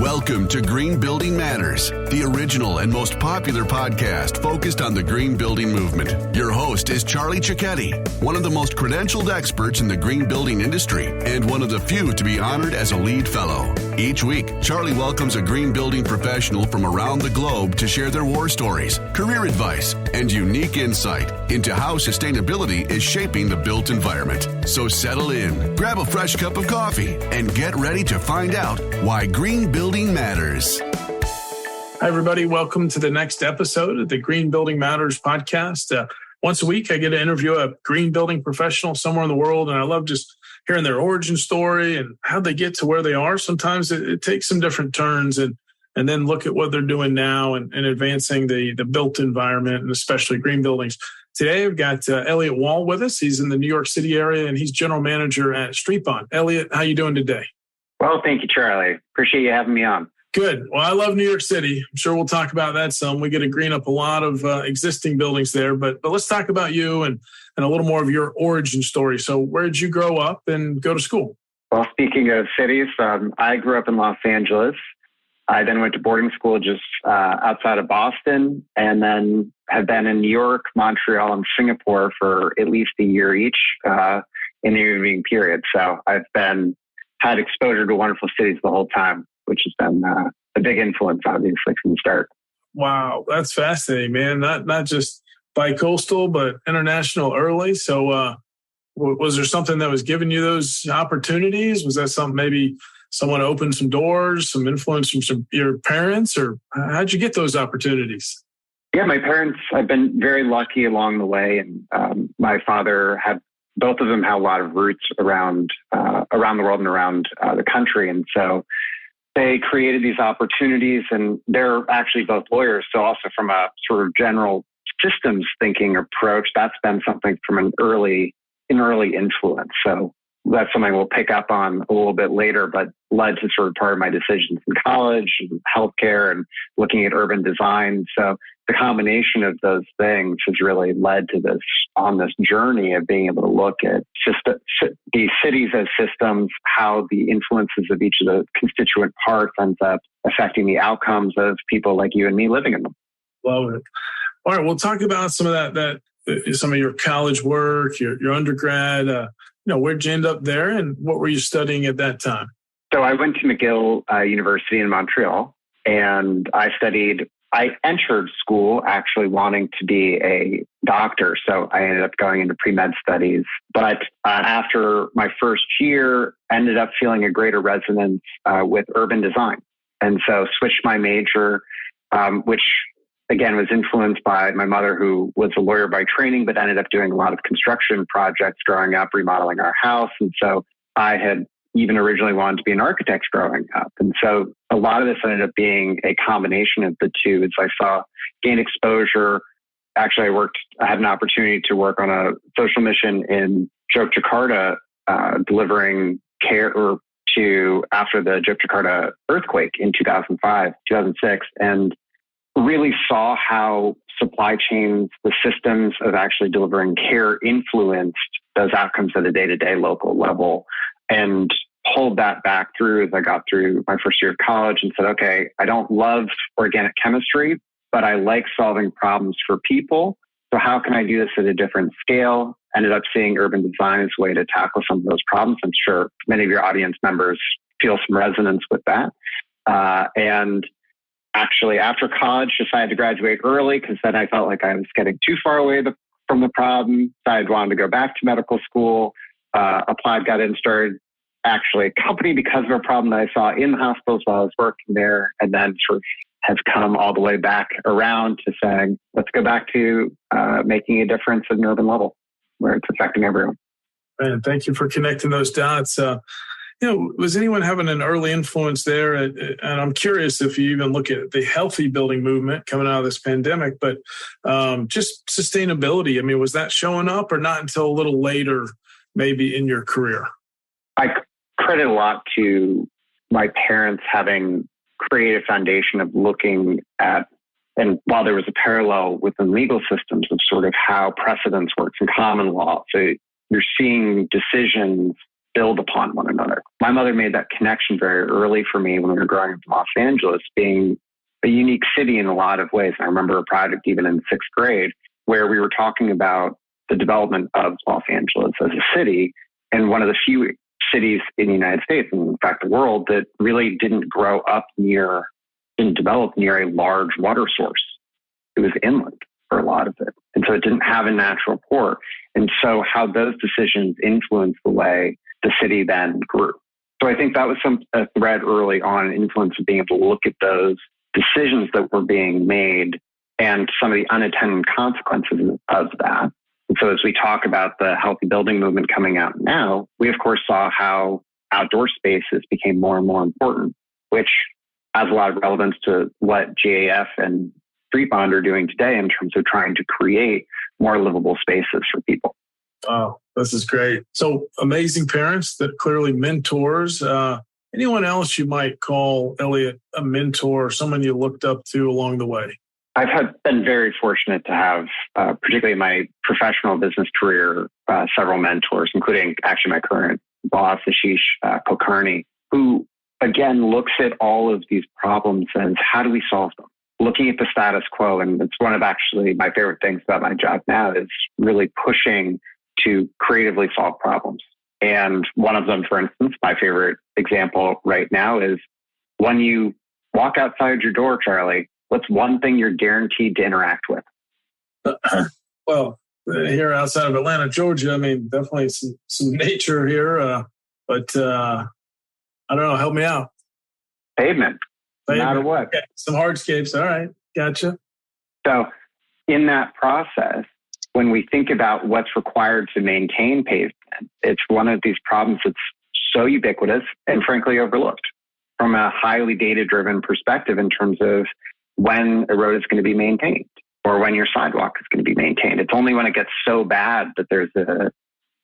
Welcome to Green Building Matters, the original and most popular podcast focused on the green building movement. Your host is Charlie Cicchetti, one of the most credentialed experts in the green building industry and one of the few to be honored as a lead fellow. Each week, Charlie welcomes a green building professional from around the globe to share their war stories, career advice, and unique insight into how sustainability is shaping the built environment. So settle in, grab a fresh cup of coffee, and get ready to find out why green building matters. Hi, everybody. Welcome to the next episode of the Green Building Matters podcast. Once a week, I get to interview a green building professional somewhere in the world, and I love just hearing their origin story and how they get to where they are. Sometimes it takes some different turns, and then look at what they're doing now and advancing the built environment, and especially green buildings. Today, I've got Eliot Wall with us. He's in the New York City area, and he's general manager at Streetbond. Eliot, how you doing today? Well, thank you, Charlie. Appreciate you having me on. Good. Well, I love New York City. I'm sure we'll talk about that some. We get to green up a lot of existing buildings there, but let's talk about you and a little more of your origin story. So where did you grow up and go to school? Well, speaking of cities, I grew up in Los Angeles. I then went to boarding school just outside of Boston, and then have been in New York, Montreal, and Singapore for at least a year each in the intervening period. So I've had exposure to wonderful cities the whole time, which has been a big influence, obviously, from the start. Wow, that's fascinating, man. Not just bi-coastal, but international early. So was there something that was giving you those opportunities? Was that something maybe someone opened some doors, some influence from your parents, or how'd you get those opportunities? Yeah, my parents, I've been very lucky along the way. And my father both of them have a lot of roots around the world and around the country. And so they created these opportunities, and they're actually both lawyers. So also from a sort of general systems thinking approach, that's been something from an early influence. So that's something we'll pick up on a little bit later, but led to sort of part of my decisions in college and healthcare and looking at urban design. So the combination of those things has really led to this journey of being able to look at these cities as systems, how the influences of each of the constituent parts ends up affecting the outcomes of people like you and me living in them. Love it. All right, we'll talk about some of that some of your college work, your undergrad. Where'd you end up there, and what were you studying at that time? So I went to McGill University in Montreal, and I entered school actually wanting to be a doctor. So I ended up going into pre-med studies. But after my first year, ended up feeling a greater resonance with urban design. And so switched my major, which again was influenced by my mother, who was a lawyer by training, but ended up doing a lot of construction projects growing up, remodeling our house. And so I had even originally wanted to be an architect growing up. And so a lot of this ended up being a combination of the two. As I gained exposure. Actually, I had an opportunity to work on a social mission in Jakarta, delivering care after the Jakarta earthquake in 2006, and really saw how supply chains, the systems of actually delivering care, influenced those outcomes at a day-to-day local level, and pulled that back through as I got through my first year of college and said, okay, I don't love organic chemistry, but I like solving problems for people. So how can I do this at a different scale? Ended up seeing urban design as a way to tackle some of those problems. I'm sure many of your audience members feel some resonance with that. And actually, after college, decided to graduate early because then I felt like I was getting too far away from the problem. I wanted to go back to medical school, applied, got in, started actually a company because of a problem that I saw in the hospitals while I was working there, and then sort of has come all the way back around to saying, let's go back to making a difference at an urban level where it's affecting everyone. Man, thank you for connecting those dots. Was anyone having an early influence there? And I'm curious if you even look at the healthy building movement coming out of this pandemic, but just sustainability. I mean, was that showing up or not until a little later, maybe in your career? I credit a lot to my parents having created a foundation of looking at, and while there was a parallel within legal systems of sort of how precedence works in common law. So you're seeing decisions build upon one another. My mother made that connection very early for me when we were growing up in Los Angeles, being a unique city in a lot of ways. I remember a project even in 6th grade where we were talking about the development of Los Angeles as a city, and one of the few cities in the United States, and in fact the world, that really didn't develop near a large water source. It was inland for a lot of it. And so it didn't have a natural port. And so how those decisions influenced the way the city then grew. So I think that was a thread early on, an influence of being able to look at those decisions that were being made and some of the unintended consequences of that. And so as we talk about the healthy building movement coming out now, we of course saw how outdoor spaces became more and more important, which has a lot of relevance to what GAF and Streetbond are doing today in terms of trying to create more livable spaces for people. Wow, this is great. So amazing parents that clearly mentors. Anyone else you might call, Eliot, a mentor, someone you looked up to along the way? I've been very fortunate to have, particularly in my professional business career, several mentors, including actually my current boss, Ashish Kulkarni, who again looks at all of these problems as how do we solve them? Looking at the status quo, and it's one of actually my favorite things about my job now is really pushing to creatively solve problems. And one of them, for instance, my favorite example right now is when you walk outside your door, Charlie, what's one thing you're guaranteed to interact with? Well, here outside of Atlanta, Georgia, I mean, definitely some nature here, but I don't know, help me out. Pavement. No matter what. Okay. Some hardscapes. All right. Gotcha. So in that process, when we think about what's required to maintain pavement, it's one of these problems that's so ubiquitous and frankly overlooked from a highly data-driven perspective in terms of when a road is going to be maintained or when your sidewalk is going to be maintained. It's only when it gets so bad that there's a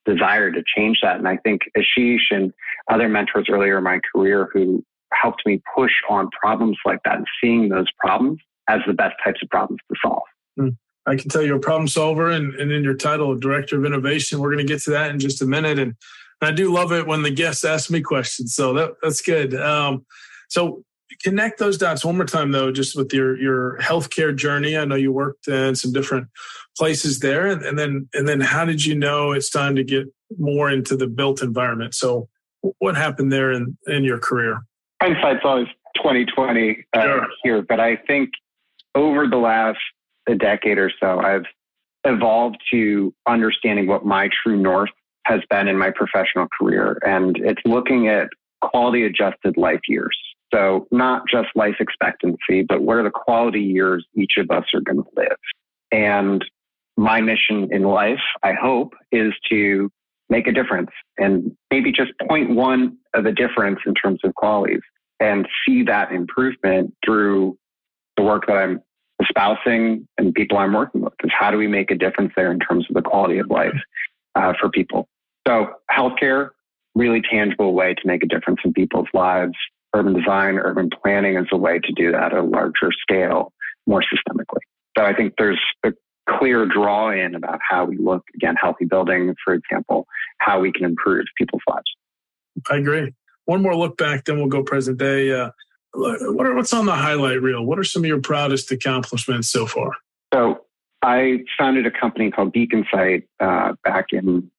desire to change that. And I think Ashish and other mentors earlier in my career who helped me push on problems like that and seeing those problems as the best types of problems to solve. I can tell you're a problem solver and in your title of Director of Innovation. We're going to get to that in just a minute. And I do love it when the guests ask me questions. So that's good. So connect those dots one more time, though, just with your healthcare journey. I know you worked in some different places there. And then how did you know it's time to get more into the built environment? So what happened there in your career? Hindsight's always 20/20 here, but I think over the last a decade or so, I've evolved to understanding what my true north has been in my professional career. And it's looking at quality adjusted life years. So not just life expectancy, but what are the quality years each of us are going to live? And my mission in life, I hope, is to make a difference and maybe just 0.1 of a difference in terms of qualities and see that improvement through the work that I'm espousing and people I'm working with. Is how do we make a difference there in terms of the quality of life for people? So healthcare, really tangible way to make a difference in people's lives. Urban design, urban planning is a way to do that at a larger scale, more systemically. So I think there's a clear draw in about how we look, again, healthy building, for example, how we can improve people's lives. I agree. One more look back, then we'll go present day. What's on the highlight reel? What are some of your proudest accomplishments so far? So I founded a company called Beacon Site back in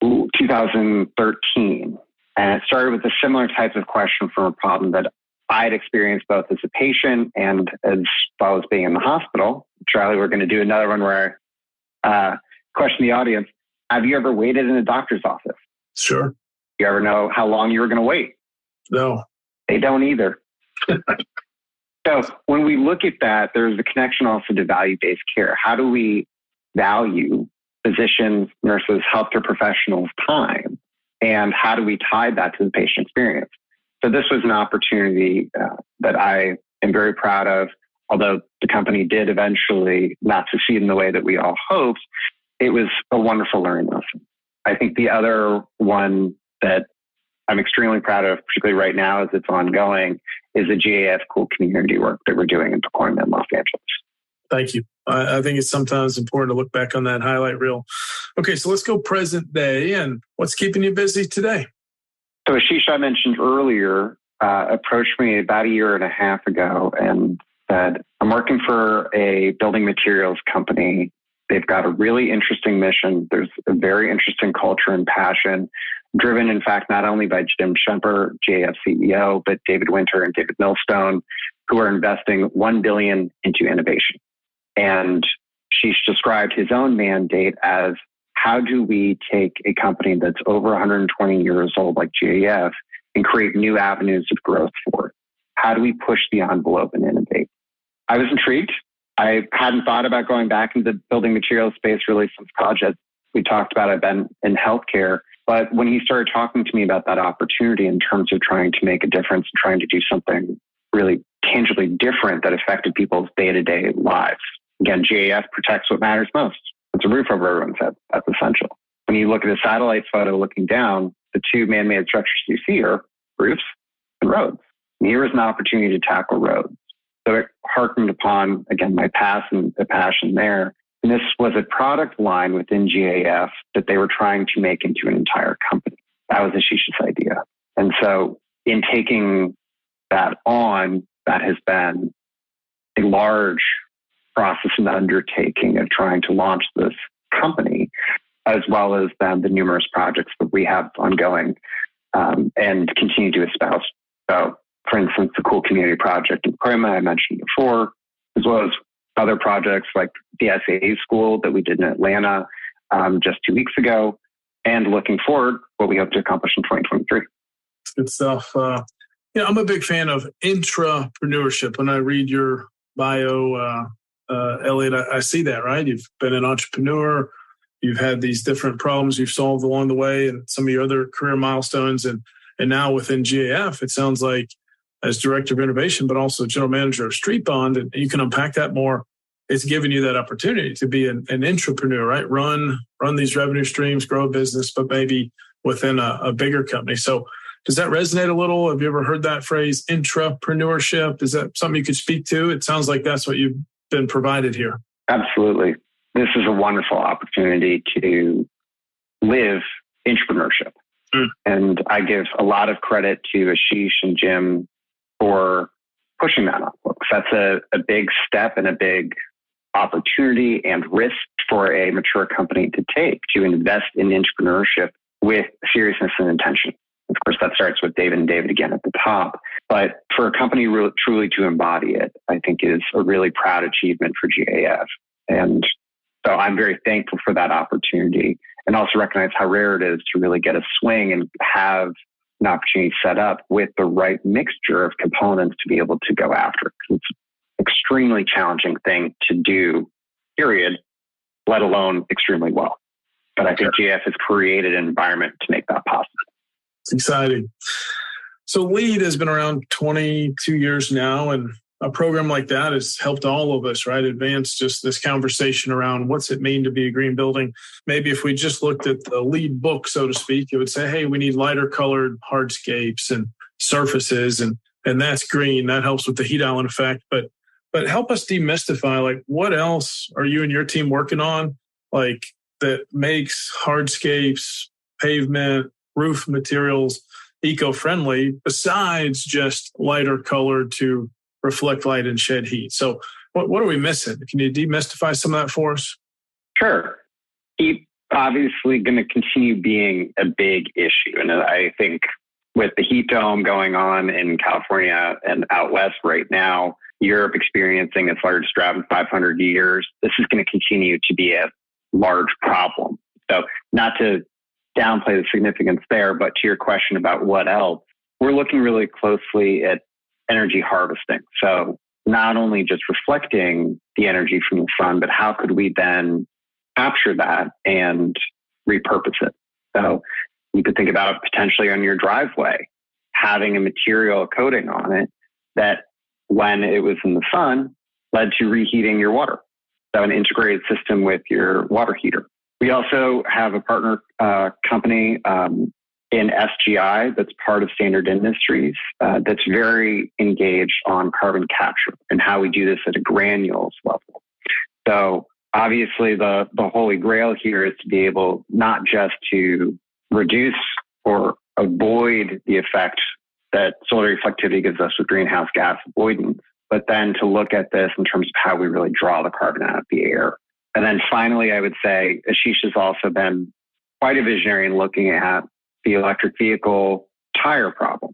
2013. And it started with a similar type of question from a problem that I had experienced both as a patient and as well as being in the hospital. Charlie, we're going to do another one where I question the audience. Have you ever waited in a doctor's office? Sure. You ever know how long you were going to wait? No. They don't either. So when we look at that, there's a connection also to value-based care. How do we value physicians, nurses, healthcare professionals' time? And how do we tie that to the patient experience? So this was an opportunity that I am very proud of. Although the company did eventually not succeed in the way that we all hoped, it was a wonderful learning lesson. I think the other one that I'm extremely proud of, particularly right now as it's ongoing, is the GAF cool community work that we're doing in Pacoima in Los Angeles. Thank you. I think it's sometimes important to look back on that highlight reel. Okay, so let's go present day. And what's keeping you busy today? So Ashish, I mentioned earlier, approached me about a year and a half ago and said, I'm working for a building materials company. They've got a really interesting mission. There's a very interesting culture and passion, driven, in fact, not only by Jim Schemper, GAF CEO, but David Winter and David Millstone, who are investing $1 billion into innovation. And she's described his own mandate as, how do we take a company that's over 120 years old like GAF and create new avenues of growth for it? How do we push the envelope and innovate? I was intrigued. I hadn't thought about going back into the building materials space really since college. As we talked about, I've been in healthcare. But when he started talking to me about that opportunity in terms of trying to make a difference, trying to do something really tangibly different that affected people's day-to-day lives. Again, GAF protects what matters most. It's a roof over everyone's head. That's essential. When you look at a satellite photo looking down, the two man-made structures you see are roofs and roads. And here is an opportunity to tackle roads. So it harkened upon, again, my past and the passion there. And this was a product line within GAF that they were trying to make into an entire company. That was Ashish's idea. And so in taking that on, that has been a large process and undertaking of trying to launch this company, as well as then the numerous projects that we have ongoing and continue to espouse. So, for instance, the Cool Community Project in Prima I mentioned before, as well as other projects like the SAA School that we did in Atlanta just 2 weeks ago, and looking forward, what we hope to accomplish in 2023. Good stuff. I'm a big fan of intrapreneurship. When I read your bio, Eliot, I see that, right? You've been an entrepreneur. You've had these different problems you've solved along the way and some of your other career milestones. And now within GAF, it sounds like as director of innovation, but also general manager of Streetbond, and you can unpack that more. It's giving you that opportunity to be an intrapreneur, right? Run these revenue streams, grow a business, but maybe within a bigger company. So does that resonate a little? Have you ever heard that phrase, intrapreneurship? Is that something you could speak to? It sounds like that's what you've been provided here. Absolutely. This is a wonderful opportunity to live intrapreneurship. And I give a lot of credit to Ashish and Jim for pushing that envelope. That's a big step and a big opportunity and risk for a mature company to take, to invest in entrepreneurship with seriousness and intention. Of course, that starts with David and David again at the top. But for a company truly to embody it, I think is a really proud achievement for GAF. And so I'm very thankful for that opportunity, and also recognize how rare it is to really get a swing and have an opportunity set up with the right mixture of components to be able to go after. It's an extremely challenging thing to do, period, let alone extremely well. But I think GAF has created an environment to make that possible. It's exciting. So LEAD has been around 22 years now, and a program like that has helped all of us, right? Advance just this conversation around what's it mean to be a green building. Maybe if we just looked at the LEAD book, so to speak, it would say, hey, we need lighter colored hardscapes and surfaces, and that's green. That helps with the heat island effect. But help us demystify, like, what else are you and your team working on, like, that makes hardscapes, pavement, roof materials eco-friendly, besides just lighter colored to reflect light and shed heat? So what are we missing? Can you demystify some of that for us? Sure. Heat obviously going to continue being a big issue. And I think with the heat dome going on in California and out west right now, Europe experiencing its largest drought in 500 years, this is going to continue to be a large problem. So not to downplay the significance there, but to your question about what else, we're looking really closely at energy harvesting. So not only just reflecting the energy from the sun, but how could we then capture that and repurpose it? So you could think about potentially on your driveway, having a material coating on it that when it was in the sun led to reheating your water. So an integrated system with your water heater. We also have a partner company in SGI that's part of Standard Industries that's very engaged on carbon capture and how we do this at a granules level. So obviously the holy grail here is to be able not just to reduce or avoid the effect that solar reflectivity gives us with greenhouse gas avoidance, but then to look at this in terms of how we really draw the carbon out of the air. And then finally, I would say Ashish has also been quite a visionary in looking at the electric vehicle tire problem.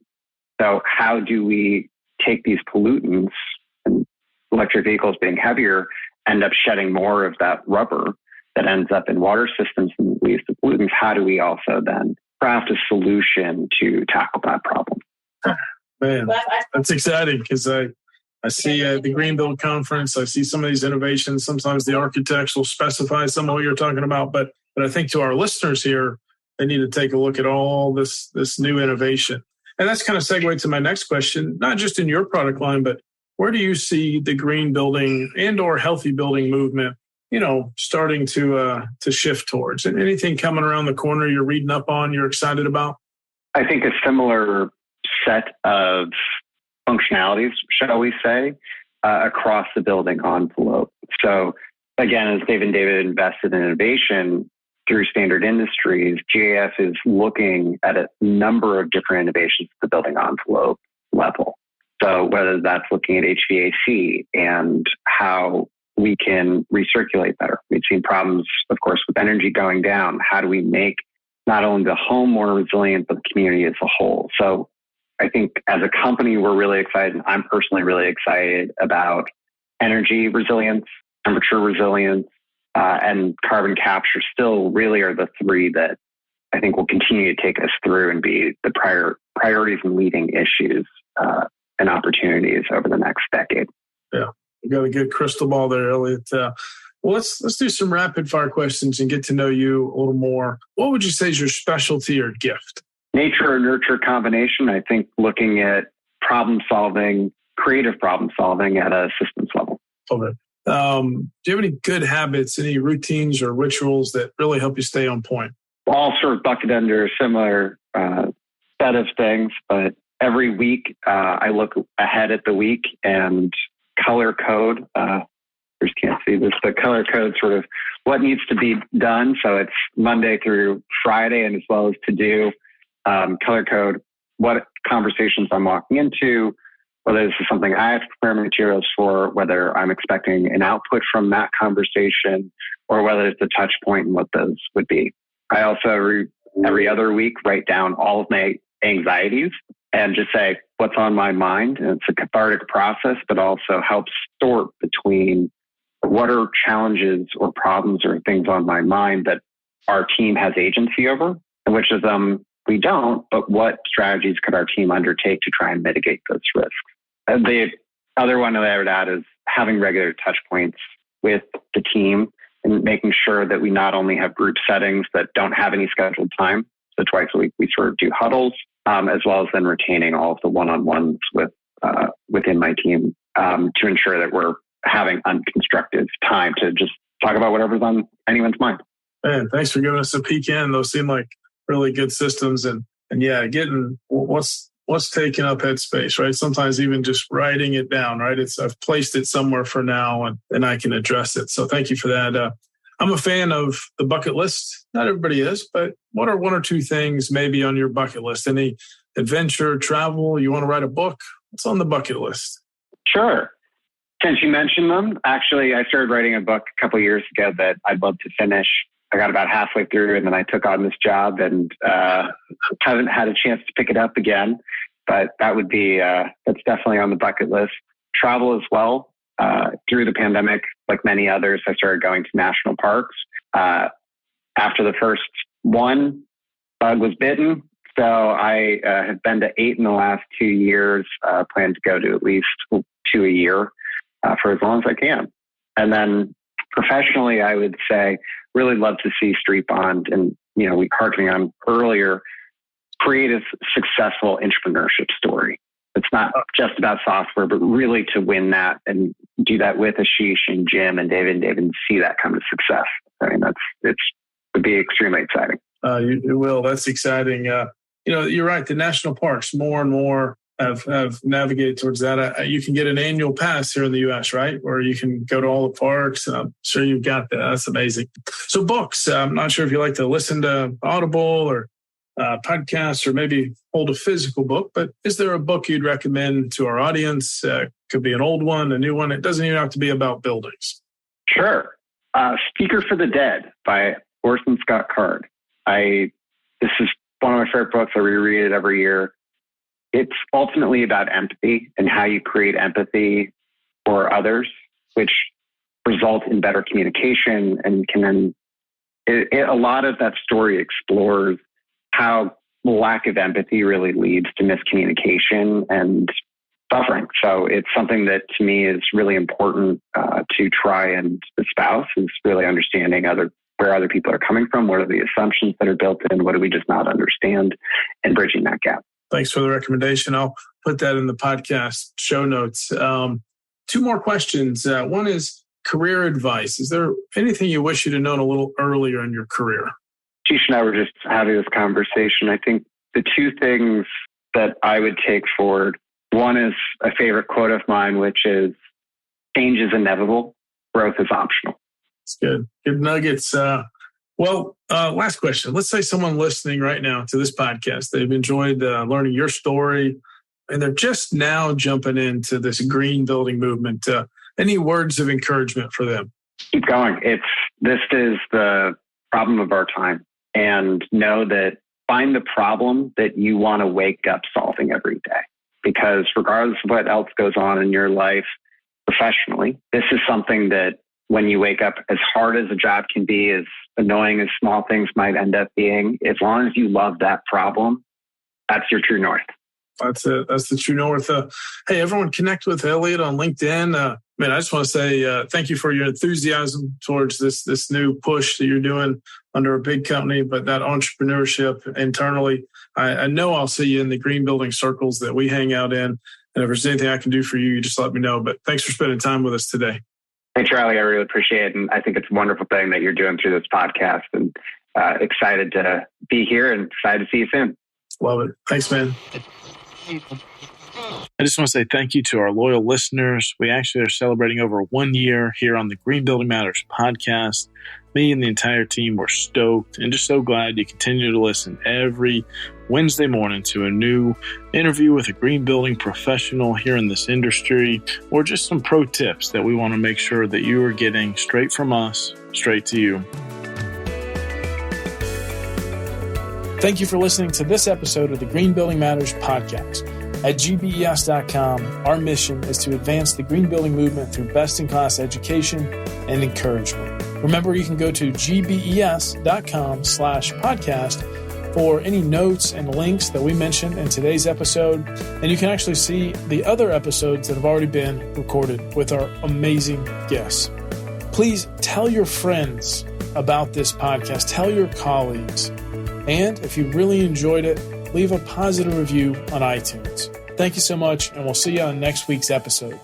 So how do we take these pollutants, and electric vehicles being heavier, end up shedding more of that rubber that ends up in water systems and leads to pollutants? How do we also then craft a solution to tackle that problem? Man, that's exciting because I see at the Green Build Conference, I see some of these innovations. Sometimes the architects will specify some of what you're talking about, but I think to our listeners here, they need to take a look at all this new innovation. And that's kind of segue to my next question, not just in your product line, but where do you see the green building and or healthy building movement, starting to shift towards? And anything coming around the corner you're reading up on, you're excited about? I think a similar set of functionalities, shall we say, across the building envelope. So again, as David invested in innovation through Standard Industries, GAF is looking at a number of different innovations at the building envelope level. So whether that's looking at HVAC and how we can recirculate better. We've seen problems, of course, with energy going down. How do we make not only the home more resilient, but the community as a whole? So I think as a company, we're really excited. And I'm personally really excited about energy resilience, temperature resilience, and carbon capture still really are the three that I think will continue to take us through and be the priorities and leading issues and opportunities over the next decade. Yeah, you got a good crystal ball there, Eliot. Well, let's do some rapid fire questions and get to know you a little more. What would you say is your specialty or gift? Nature or nurture combination. I think looking at problem solving, creative problem solving at a systems level. Okay. Do you have any good habits, any routines or rituals that really help you stay on point? All sort of bucket under a similar set of things, but every week I look ahead at the week and color code. You can't see this, but color code sort of what needs to be done. So it's Monday through Friday, and as well as to do color code what conversations I'm walking into, whether this is something I have to prepare materials for, whether I'm expecting an output from that conversation, or whether it's a touch point and what those would be. I also every other week write down all of my anxieties and just say what's on my mind. And it's a cathartic process, but also helps sort between what are challenges or problems or things on my mind that our team has agency over, and which of them we don't, but what strategies could our team undertake to try and mitigate those risks? And the other one that I would add is having regular touch points with the team and making sure that we not only have group settings that don't have any scheduled time. So twice a week, we sort of do huddles, as well as then retaining all of the one-on-ones within my team to ensure that we're having unconstructive time to just talk about whatever's on anyone's mind. Man, thanks for giving us a peek in. Those seem like really good systems. And yeah, getting what's taking up headspace, right? Sometimes even just writing it down, right? I've placed it somewhere for now and I can address it. So thank you for that. I'm a fan of the bucket list. Not everybody is, but what are one or two things maybe on your bucket list? Any adventure, travel, you want to write a book? What's on the bucket list? Sure. Since you mentioned them, actually, I started writing a book a couple of years ago that I'd love to finish. I got about halfway through and then I took on this job and haven't had a chance to pick it up again. But that would be, that's definitely on the bucket list. Travel as well. Through the pandemic, like many others, I started going to national parks. After the first one, bug was bitten. So I have been to 8 in the last 2 years, plan to go to at least 2 a year for as long as I can. And then professionally, I would say, really love to see Streetbond and, we harkening on earlier, create a successful intrapreneurship story. It's not just about software, but really to win that and do that with Ashish and Jim and David and see that come to success. I mean, it would be extremely exciting. It will. That's exciting. You're right. The national parks, more and more have navigated towards that. You can get an annual pass here in the U.S., right? Where you can go to all the parks, and I'm sure you've got that. That's amazing. So books, I'm not sure if you like to listen to Audible or podcasts or maybe hold a physical book, but is there a book you'd recommend to our audience? Could be an old one, a new one. It doesn't even have to be about buildings. Sure. Speaker for the Dead by Orson Scott Card. This is one of my favorite books. I reread it every year. It's ultimately about empathy and how you create empathy for others, which results in better communication and can then, a lot of that story explores how lack of empathy really leads to miscommunication and suffering. So it's something that to me is really important to try and espouse, is really understanding where other people are coming from, what are the assumptions that are built in, what do we just not understand, and bridging that gap. Thanks for the recommendation. I'll put that in the podcast show notes. Two more questions. One is career advice. Is there anything you wish you'd have known a little earlier in your career? Tish and I were just having this conversation. I think the two things that I would take forward, one is a favorite quote of mine, which is, change is inevitable, growth is optional. That's good. Good nuggets. Last question. Let's say someone listening right now to this podcast, they've enjoyed learning your story, and they're just now jumping into this green building movement. Any words of encouragement for them? Keep going. This is the problem of our time. And know that find the problem that you want to wake up solving every day. Because regardless of what else goes on in your life professionally, this is something that when you wake up, as hard as a job can be, as annoying as small things might end up being, as long as you love that problem, that's your true north. That's it. That's the true north. Hey, everyone, connect with Eliot on LinkedIn. I just want to say thank you for your enthusiasm towards this new push that you're doing under a big company, but that entrepreneurship internally. I know I'll see you in the green building circles that we hang out in. And if there's anything I can do for you, you just let me know. But thanks for spending time with us today. Hey, Charlie, I really appreciate it. And I think it's a wonderful thing that you're doing through this podcast, and excited to be here and excited to see you soon. Love it. Thanks, man. I just want to say thank you to our loyal listeners. We actually are celebrating over 1 year here on the Green Building Matters podcast. Me and the entire team were stoked and just so glad you continue to listen every Wednesday morning to a new interview with a green building professional here in this industry, or just some pro tips that we want to make sure that you are getting straight from us, straight to you. Thank you for listening to this episode of the Green Building Matters podcast. At gbes.com, our mission is to advance the green building movement through best-in-class education and encouragement. Remember, you can go to gbes.com/podcast for any notes and links that we mentioned in today's episode. And you can actually see the other episodes that have already been recorded with our amazing guests. Please tell your friends about this podcast. Tell your colleagues. And if you really enjoyed it, leave a positive review on iTunes. Thank you so much, and we'll see you on next week's episode.